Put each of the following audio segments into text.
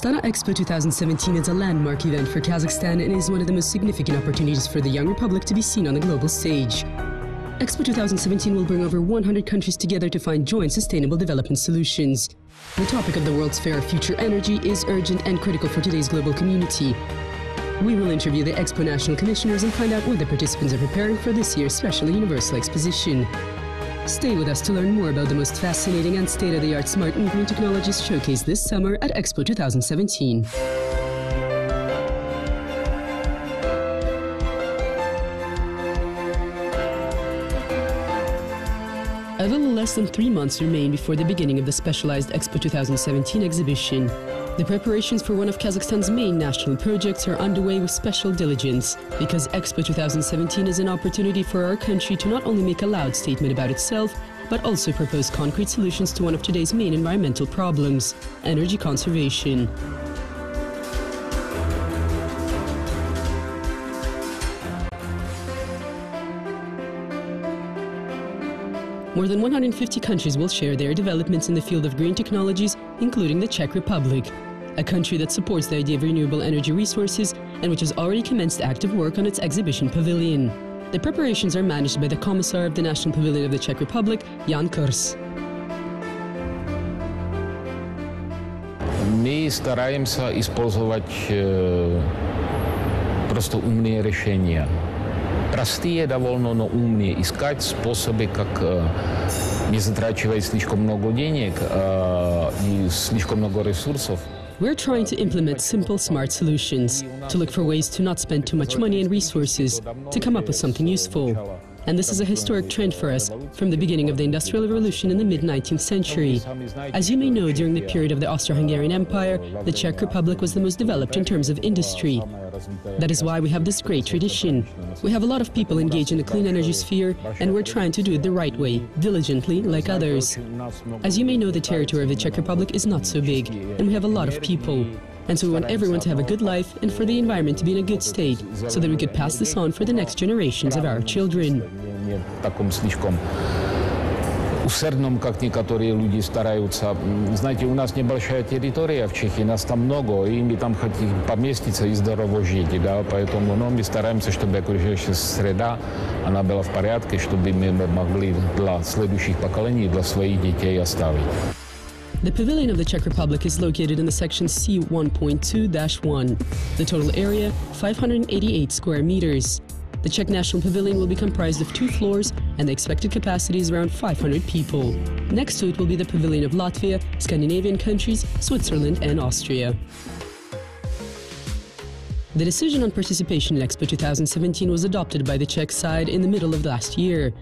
Astana Expo 2017 is a landmark event for Kazakhstan and is one of the most significant opportunities for the young republic to be seen on the global stage. Expo 2017 will bring over 100 countries together to find joint sustainable development solutions. The topic of the World's Fair, Future Energy, is urgent and critical for today's global community. We will interview the Expo National Commissioners and find out what the participants are preparing for this year's special Universal Exposition. Stay with us to learn more about the most fascinating and state-of-the-art smart and green technologies showcased this summer at Expo 2017. A little less than 3 months remain before the beginning of the specialized Expo 2017 exhibition. The preparations for one of Kazakhstan's main national projects are underway with special diligence, because Expo 2017 is an opportunity for our country to not only make a loud statement about itself, but also propose concrete solutions to one of today's main environmental problems: energy conservation. More than 150 countries will share their developments in the field of green technologies, including the Czech Republic, a country that supports the idea of renewable energy resources and which has already commenced active work on its exhibition pavilion. The preparations are managed by the Commissar of the National Pavilion of the Czech Republic, Jan Kurs. My стараемся использовать просто умные решения. Простые довольно, но умные. Искать способы, как не затрачивать слишком много денег и слишком много ресурсов. We're trying to implement simple, smart solutions, to look for ways to not spend too much money and resources, to come up with something useful. And this is a historic trend for us from the beginning of the Industrial Revolution in the mid-19th century. As you may know, during the period of the Austro-Hungarian Empire, the Czech Republic was the most developed in terms of industry. That is why we have this great tradition. We have a lot of people engaged in the clean energy sphere, and we're trying to do it the right way, diligently, like others. As you may know, the territory of the Czech Republic is not so big, and we have a lot of people. And so we want everyone to have a good life and for the environment to be in a good state, so that we could pass this on for the next generations of our children. Усердном, как некоторые люди стараются. Знаете, у нас небольшая территория в Чехии, нас там много, и мы там хотим поместиться и здорово жить, да, поэтому мы стараемся, чтобы окружающая среда, она была в порядке, чтобы мы могли для следующих поколений, для своих детей оставить. The pavilion of the Czech Republic is located in the section C1.2-1. The total area, 588 square meters. The Czech National Pavilion will be comprised of 2 floors, and the expected capacity is around 500 people. Next to it will be the pavilion of Latvia, Scandinavian countries, Switzerland and Austria. The decision on participation in Expo 2017 was adopted by the Czech side in the middle of last year,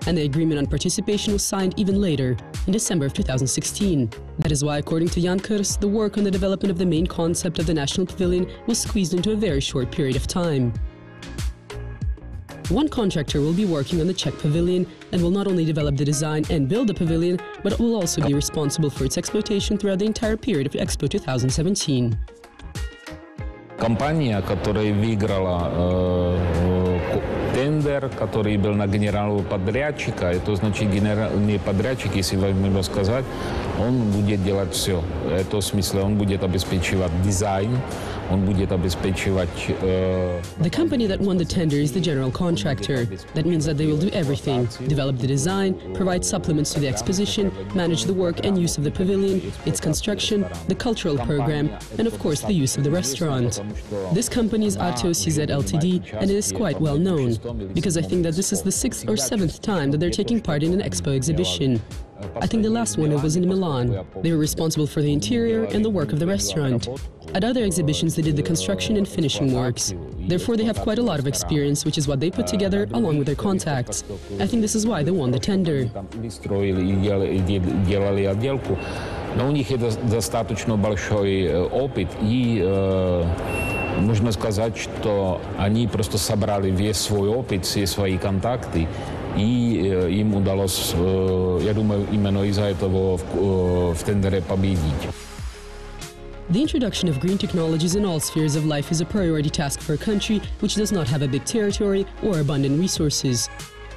and the agreement on participation was signed even later, in December of 2016. That is why, according to Jan Kurs, the work on the development of the main concept of the National Pavilion was squeezed into a very short period of time. One contractor will be working on the Czech pavilion and will not only develop the design and build the pavilion, but will also be responsible for its exploitation throughout the entire period of Expo 2017. Компания, которая выиграла тендер, который был на генерального подрядчика, это значит генеральный подрядчик, если можно сказать, он будет делать все. Это в смысле, он будет обеспечивать дизайн, он будет обеспечивать... The company that won the tender is the general contractor. That means that they will do everything: develop the design, provide supplements to the exposition, manage the work and use of the pavilion, its construction, the cultural program, and of course the use of the restaurant. This company is ATO-CZ Ltd, and it is quite well known, because I think that this is the 6th or 7th time that they're taking part in an Expo exhibition. I think the last one was in Milan. They were responsible for the interior and the work of the restaurant. At other exhibitions they did the construction and finishing works. Therefore they have quite a lot of experience, which is what they put together along with their contacts. I think this is why they won the tender. Но у них достаточно большой опыт, и можно сказать, что они просто собрали весь свой опыт, все свои контакты, и им удалось, я думаю, именно из-за этого в тендере победить. The introduction of green technologies in all spheres of life is a priority task for a country which does not have a big territory or abundant resources.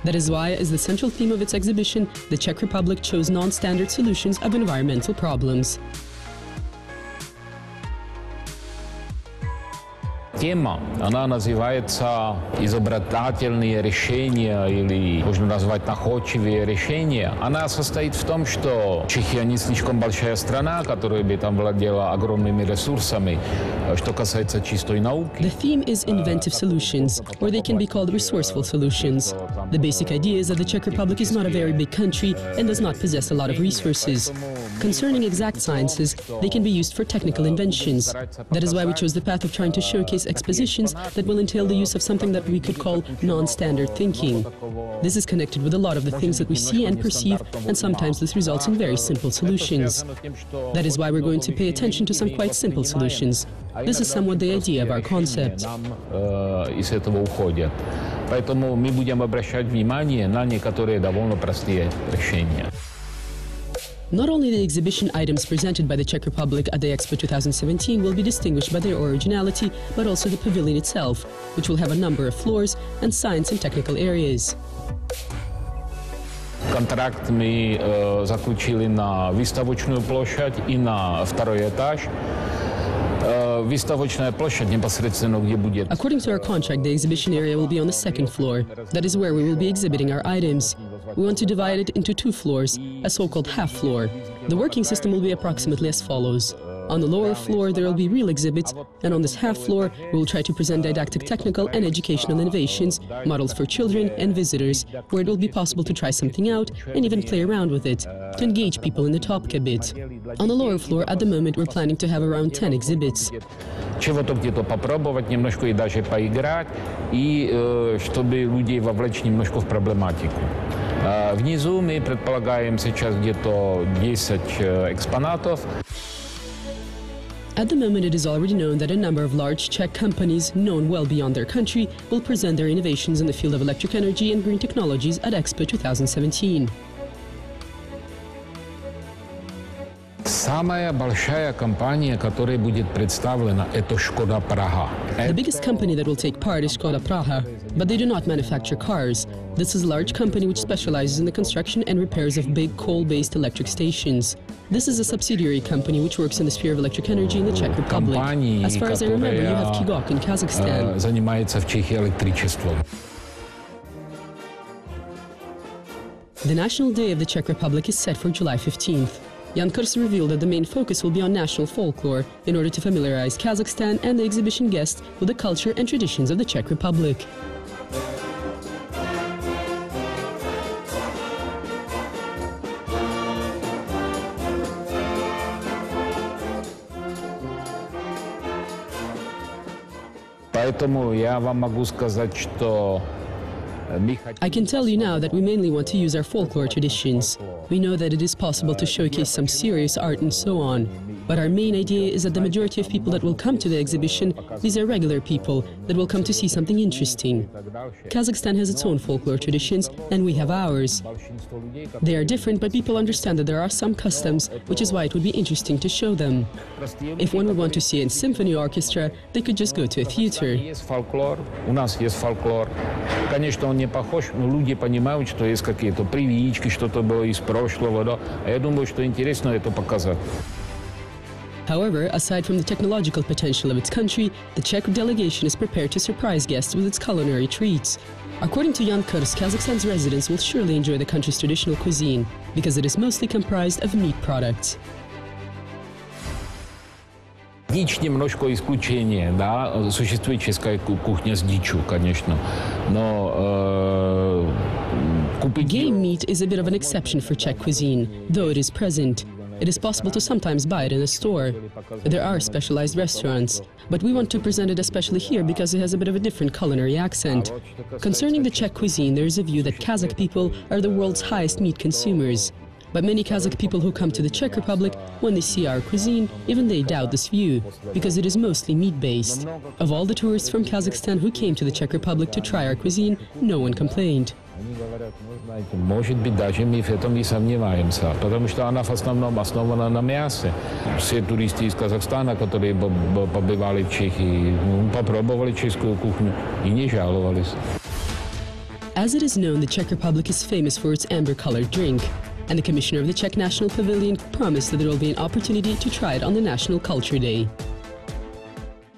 That is why, as the central theme of its exhibition, the Czech Republic chose non-standard solutions of environmental problems. тема, она называется изобретательные решения или можно назвать находчивые решения. Она состоит в том, что Чехия не слишком большая страна, которая бы там владела огромными ресурсами, что касается чистой науки. The theme is inventive solutions, or they can be called resourceful solutions. The basic idea is that the Czech Republic is not a very big country and does not possess a lot of resources. Concerning exact sciences, they can be used for technical inventions. That is why we chose the path of trying to showcase expositions that will entail the use of something that we could call non-standard thinking. This is connected with a lot of the things that we see and perceive, and sometimes this results in very simple solutions. That is why we're going to pay attention to some quite simple solutions. This is somewhat the idea of our concept. Поэтому мы будем обращать внимание на некоторые довольно простые решения. Not only the exhibition items presented by the Czech Republic at the Expo 2017 will be distinguished by their originality, but also the pavilion itself, which will have a number of floors and science and technical areas. Контракт мы заключили на выставочную площадь и на второй этаж. Выставочная площадь непосредственно где будет. According to our contract, the exhibition area will be on the second floor. That is where we will be exhibiting our items. We want to divide it into two floors, a so-called half floor. The working system will be approximately as follows. On the lower floor, there will be real exhibits, and on this half floor, we will try to present didactic, technical, and educational innovations, models for children and visitors, where it will be possible to try something out and even play around with it, to engage people in the topic a bit. On the lower floor, at the moment, we're planning to have around 10 exhibits. Чего-то где-то попробовать немножко и даже поиграть, и чтобы людей вовлечь немножко в проблематику. Внизу мы предполагаем сейчас где-то 10 экспонатов. At the moment, it is already known that a number of large Czech companies, known well beyond their country, will present their innovations in the field of electric energy and green technologies at Expo 2017. Самая большая компания, которая будет представлена, это Škoda Praha. The biggest company that will take part is Škoda Praha, but they do not manufacture cars. This is a large company which specializes in the construction and repairs of big coal-based electric stations. This is a subsidiary company which works in the sphere of electric energy in the Czech Republic. As far as I remember, you have Jibek in Kazakhstan. Занимается в Чехии электричеством. The National Day of the Czech Republic is set for July 15th. Jan Kurs revealed that the main focus will be on national folklore in order to familiarize Kazakhstan and the exhibition guests with the culture and traditions of the Czech Republic. Поэтому я вам могу сказать, что I can tell you now that we mainly want to use our folklore traditions. We know that it is possible to showcase some serious art and so on. But our main idea is that the majority of people that will come to the exhibition, these are regular people that will come to see something interesting. Kazakhstan has its own folklore traditions, and we have ours. They are different, but people understand that there are some customs, which is why it would be interesting to show them. If one would want to see a symphony orchestra, they could just go to a theater. Есть фольклор, у нас есть фольклор. Конечно, он не похож, но люди понимают, что есть какие-то привычки, что-то было из прошлого, да. А я думаю, что интересно это показать. However, aside from the technological potential of its country, the Czech delegation is prepared to surprise guests with its culinary treats. According to Jan Kurs, Kazakhstan's residents will surely enjoy the country's traditional cuisine, because it is mostly comprised of meat products. Дичь немножко исключение, да, существует чешская кухня с дичью, конечно, но купить... Game meat is a bit of an exception for Czech cuisine, though it is present. It is possible to sometimes buy it in a store. There are specialized restaurants, but we want to present it especially here because it has a bit of a different culinary accent. Concerning the Czech cuisine, there is a view that Kazakh people are the world's highest meat consumers. But many Kazakh people who come to the Czech Republic, when they see our cuisine, even they doubt this view, because it is mostly meat-based. Of all the tourists from Kazakhstan who came to the Czech Republic to try our cuisine, no one complained. Может быть, даже мы в этом и сомневаемся, потому что она в основном основана на мясе. Все туристы из Казахстана, которые побывали в Чехии, попробовали чешскую кухню и не жаловались. As it is known, the Czech Republic is famous for its amber-colored drink, and the commissioner of the Czech National Pavilion promised that there will be an opportunity to try it on the National Culture Day.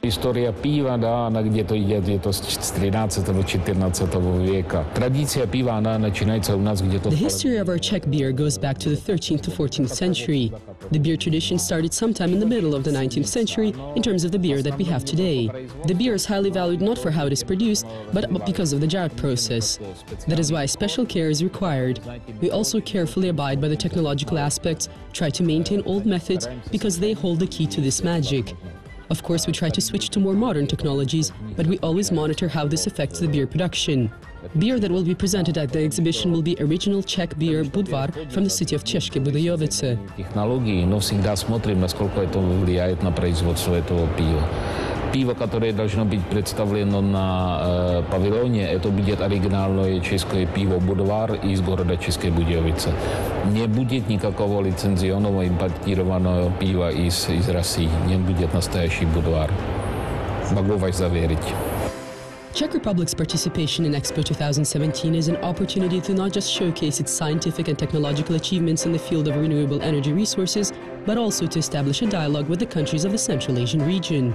Historia piva, da, она где-то идет с 13-14 века. Традиция пива, она начинается у нас где-то... The history of our Czech beer goes back to the 13th to 14th century. The beer tradition started sometime in the middle of the 19th century in terms of the beer that we have today. The beer is highly valued not for how it is produced, but because of the jar process. That is why special care is required. We also carefully abide by the technological aspects, try to maintain old methods because they hold the key to this magic. Of course, we try to switch to more modern technologies, but we always monitor how this affects the beer production. Beer that will be presented at the exhibition will be original Czech beer Budvar from the city of České Budějovice. Технологии, но всегда смотрим, насколько это влияет на производство этого пива. Пиво, которое должно быть представлено на павильоне, это будет оригинальное чешское пиво Budvar из города České Budějovice. Не будет никакого лицензионного импортированного пива из России. Не будет настоящий Budvar. Могу вас заверить. Czech Republic's participation in Expo 2017 is an opportunity to not just showcase its scientific and technological achievements in the field of renewable energy resources, but also to establish a dialogue with the countries of the Central Asian region.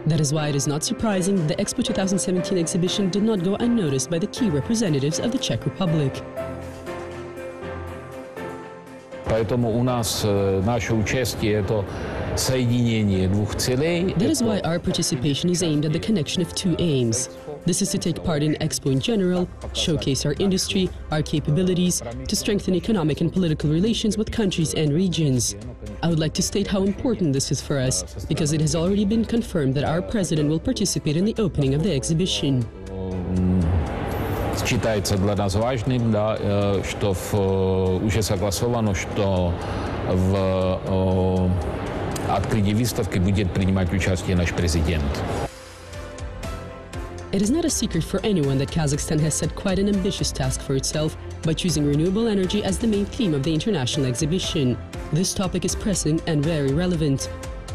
That is why it is not surprising that the Expo 2017 exhibition did not go unnoticed by the key representatives of the Czech Republic. Поэтому у нас наше участие это соединение двух целей. That is why our participation is aimed at the connection of two aims. This is to take part in Expo in general, showcase our industry, our capabilities, to strengthen economic and political relations with countries and regions. I would like to state how important this is for us, because it has already been confirmed that our president will participate in the opening of the exhibition. Считается для нас важным, да, что уже согласовано, что в открытии выставки будет принимать участие наш президент. It is not a secret for anyone that Kazakhstan has set quite an ambitious task for itself by choosing renewable energy as the main theme of the international exhibition. This topic is pressing and very relevant.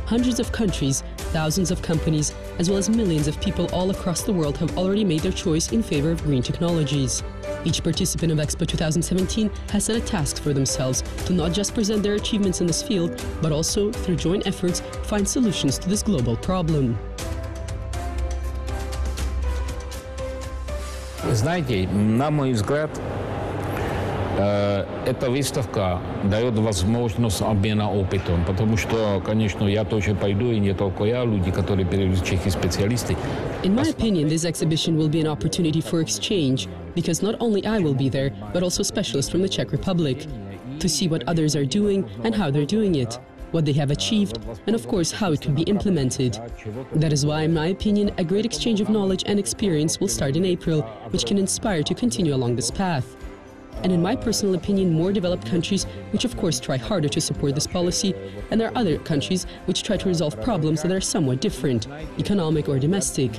Hundreds of countries, thousands of companies, as well as millions of people all across the world have already made their choice in favor of green technologies. Each participant of Expo 2017 has set a task for themselves to not just present their achievements in this field, but also, through joint efforts, find solutions to this global problem. Знаете, на мой взгляд, эта выставка дает возможность обмена опытом, потому что, конечно, я тоже пойду, и не только я, люди, которые перевели в Чехии специалисты. In my opinion, this exhibition will be an opportunity for exchange, because not only I will be there, but also specialists from the Czech Republic, to see what others are doing and how they're doing it, what they have achieved, and of course how it could be implemented. That is why, in my opinion, a great exchange of knowledge and experience will start in April, which can inspire to continue along this path. And in my personal opinion, more developed countries, which of course try harder to support this policy, and there are other countries which try to resolve problems that are somewhat different, economic or domestic.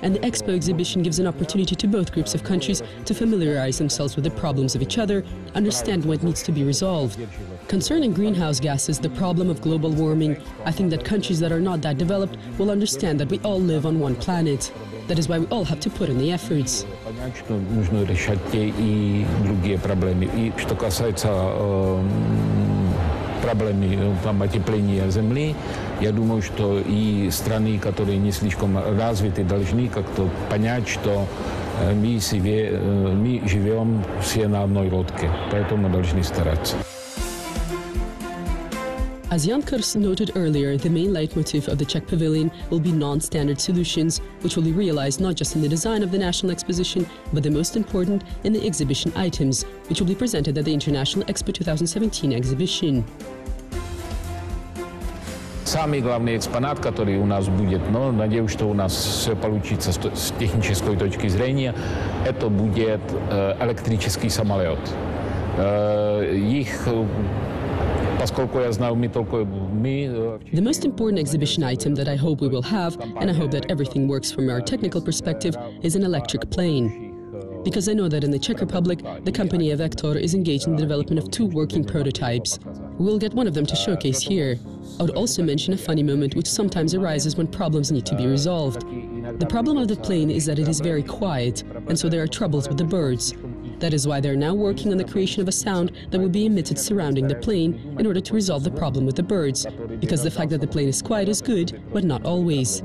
And the Expo exhibition gives an opportunity to both groups of countries to familiarize themselves with the problems of each other, understand what needs to be resolved. Concerning greenhouse gases, the problem of global warming, I think that countries that are not that developed will understand that we all live on one planet. That is why we all have to put in the efforts. Что нужно решать те и другие проблемы. И что касается проблемы потепления Земли, я думаю, что и страны, которые не слишком развиты, должны как-то понять, что мы живем все на одной лодке, поэтому мы должны стараться. As Jan Kurs noted earlier, the main leitmotif of the Czech Pavilion will be non-standard solutions, which will be realized not just in the design of the National Exposition, but the most important, in the exhibition items, which will be presented at the International Expo 2017 exhibition. Самый главный экспонат, который у нас будет, но надеюсь, что у нас все получится с технической точки зрения, это будет электрический самолет. The most important exhibition item that I hope we will have, and I hope that everything works from our technical perspective, is an electric plane. Because I know that in the Czech Republic, the company Vector is engaged in the development of 2 working prototypes. We will get one of them to showcase here. I would also mention a funny moment which sometimes arises when problems need to be resolved. The problem of the plane is that it is very quiet, and so there are troubles with the birds. That is why they are now working on the creation of a sound that will be emitted surrounding the plane in order to resolve the problem with the birds, because the fact that the plane is quiet is good, but not always.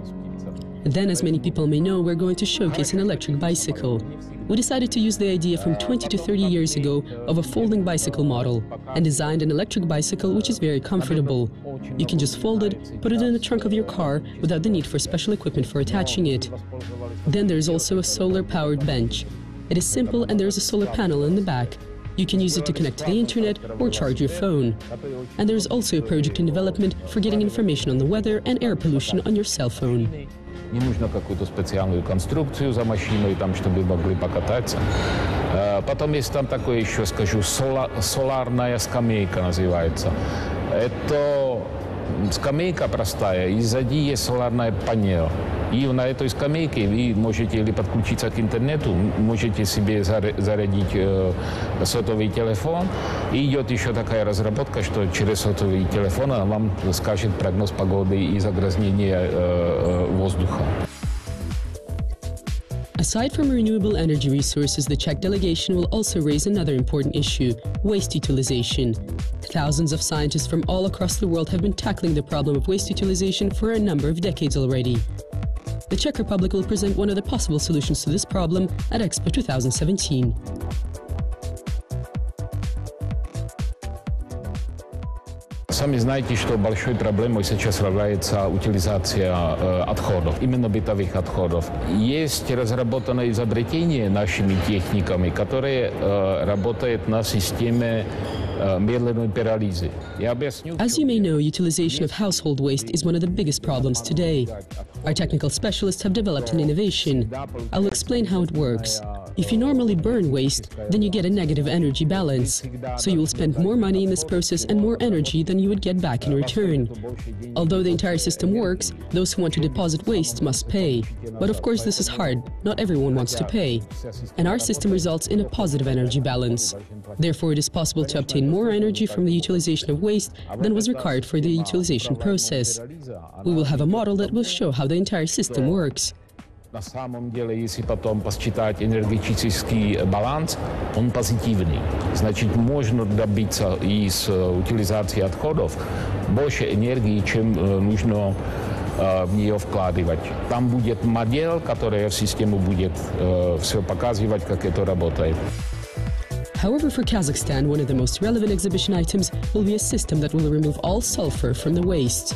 Then, as many people may know, we're going to showcase an electric bicycle. We decided to use the idea from 20 to 30 years ago of a folding bicycle model and designed an electric bicycle which is very comfortable. You can just fold it, put it in the trunk of your car without the need for special equipment for attaching it. Then there's also a solar-powered bench. It is simple and there's a solar panel in the back. You can use it to connect to the internet or charge your phone. And there's also a project in development for getting information on the weather and air pollution on your cell phone. Не нужно какую-то специальную конструкцию за машиной, там, чтобы могли покататься. Потом есть там такое еще, скажу, соларная скамейка называется. Это скамейка простая, и сзади есть соларная панель. И на этой скамейке вы можете или подключиться к интернету, можете себе зарядить сотовый телефон. И идет еще такая разработка, что через сотовый телефон вам скажет прогноз погоды и загрязнения воздуха. Aside from renewable energy resources, the Czech delegation will also raise another important issue: waste utilization. Thousands of scientists from all across the world have been tackling the problem of waste utilization for a number of decades already. The Czech Republic will present one of the possible solutions to this problem at Expo 2017. Сами знаете, что большой проблемой сейчас является утилизация отходов, именно бытовых отходов. Есть разработанное изобретение нашими техниками, которые работают на системе медленной пиролизы. As you may know, utilization of household waste is one of the biggest problems today. Our technical specialists have developed an innovation. I'll explain how it works. If you normally burn waste, then you get a negative energy balance. So you will spend more money in this process and more energy than you would get back in return. Although the entire system works, those who want to deposit waste must pay. But of course this is hard. Not everyone wants to pay. And our system results in a positive energy balance. Therefore, it is possible to obtain more energy from the utilization of waste than was required for the utilization process. We will have a model that will show how the entire system works. На самом деле, если потом посчитать энергетический баланс, он позитивный. Значит, можно добиться из утилизации отходов больше энергии, чем нужно в нее вкладывать. Там будет модель, которая в систему будет все показывать, как это работает. However, for Kazakhstan, one of the most relevant exhibition items will be a system that will remove all sulfur from the waste.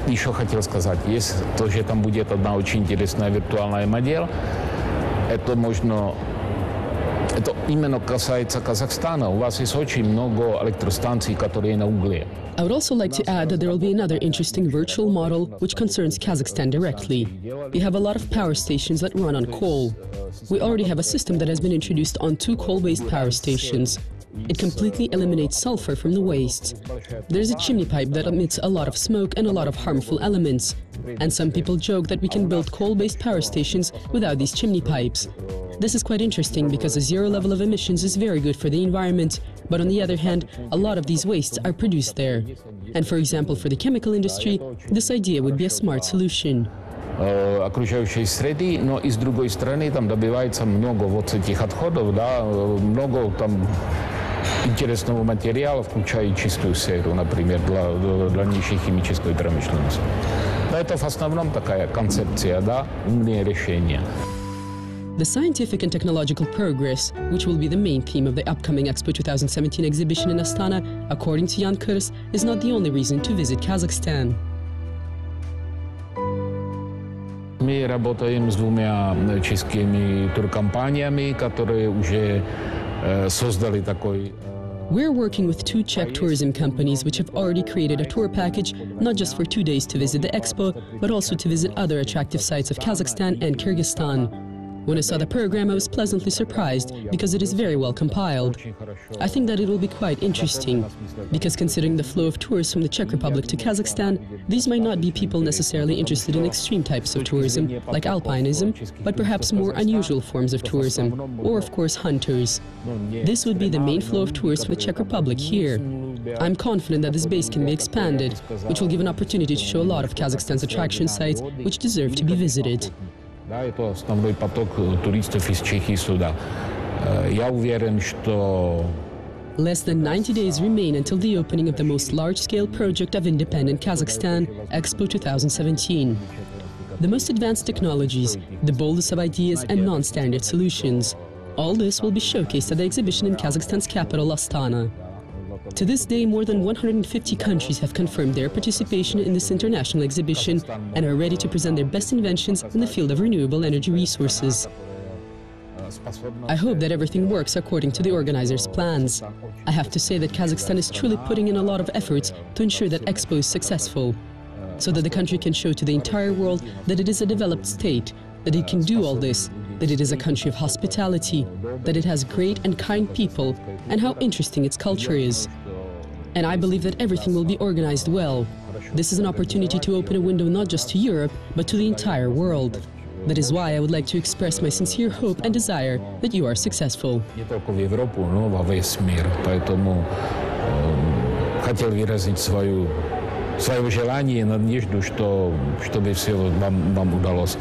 Еще хотел сказать, есть тоже там будет одна очень интересная виртуальная модель. Это именно касается Казахстана. У вас есть очень много электростанций, которые на угле. I would also like to add that there will be another interesting virtual model which concerns Kazakhstan directly. We have a lot of power stations that run on coal. We already have a system that has been introduced on 2 coal-based power stations. It completely eliminates sulfur from the waste. There's a chimney pipe that emits a lot of smoke and a lot of harmful elements. And some people joke that we can build coal-based power stations without these chimney pipes. This is quite interesting because a zero level of emissions is very good for the environment, but on the other hand, a lot of these wastes are produced there. And for example, for the chemical industry, this idea would be a smart solution. Окружающей среды, но и с другой стороны там добивается много вот этих отходов, да, много там интересного материала, включая чистую серу, например, для нефтехимической промышленности. Но это в основном такая концепция, да, умные решения. The scientific and technological progress, which will be the main theme of the upcoming Expo 2017 exhibition in Astana, according to Jan Kurs, is not the only reason to visit Kazakhstan. Мы работаем с 2 чешскими туркомпаниями, которые уже создали такой. We're working with 2 Czech tourism companies which have already created a tour package, not just for 2 days to visit the Expo, but also to visit other attractive sites of Kazakhstan and Kyrgyzstan. When I saw the program, I was pleasantly surprised because it is very well compiled. I think that it will be quite interesting, because considering the flow of tourists from the Czech Republic to Kazakhstan, these might not be people necessarily interested in extreme types of tourism, like alpinism, but perhaps more unusual forms of tourism, or of course hunters. This would be the main flow of tourists from the Czech Republic here. I'm confident that this base can be expanded, which will give an opportunity to show a lot of Kazakhstan's attraction sites which deserve to be visited. Да, это основной поток туристов из Чехии сюда. Я уверен, что Less than 90 days remain until the opening of the most large-scale project of independent Kazakhstan, Expo 2017. the most advanced technologies, the boldest of ideas and non-standard solutions. All this will be showcased at the exhibition in Kazakhstan's capital, Astana. To this day, more than 150 countries have confirmed their participation in this international exhibition and are ready to present their best inventions in the field of renewable energy resources. I hope that everything works according to the organizers' plans. I have to say that Kazakhstan is truly putting in a lot of efforts to ensure that Expo is successful, so that the country can show to the entire world that it is a developed state, that it can do all this, that it is a country of hospitality, that it has great and kind people, and how interesting its culture is. And I believe that everything will be organized well. This is an opportunity to open a window not just to Europe, but to the entire world. That is why I would like to express my sincere hope and desire that you are successful. Не только в Европу, но во весь мир. Поэтому хотел выразить свое желание и надежду, чтобы все вам удалось.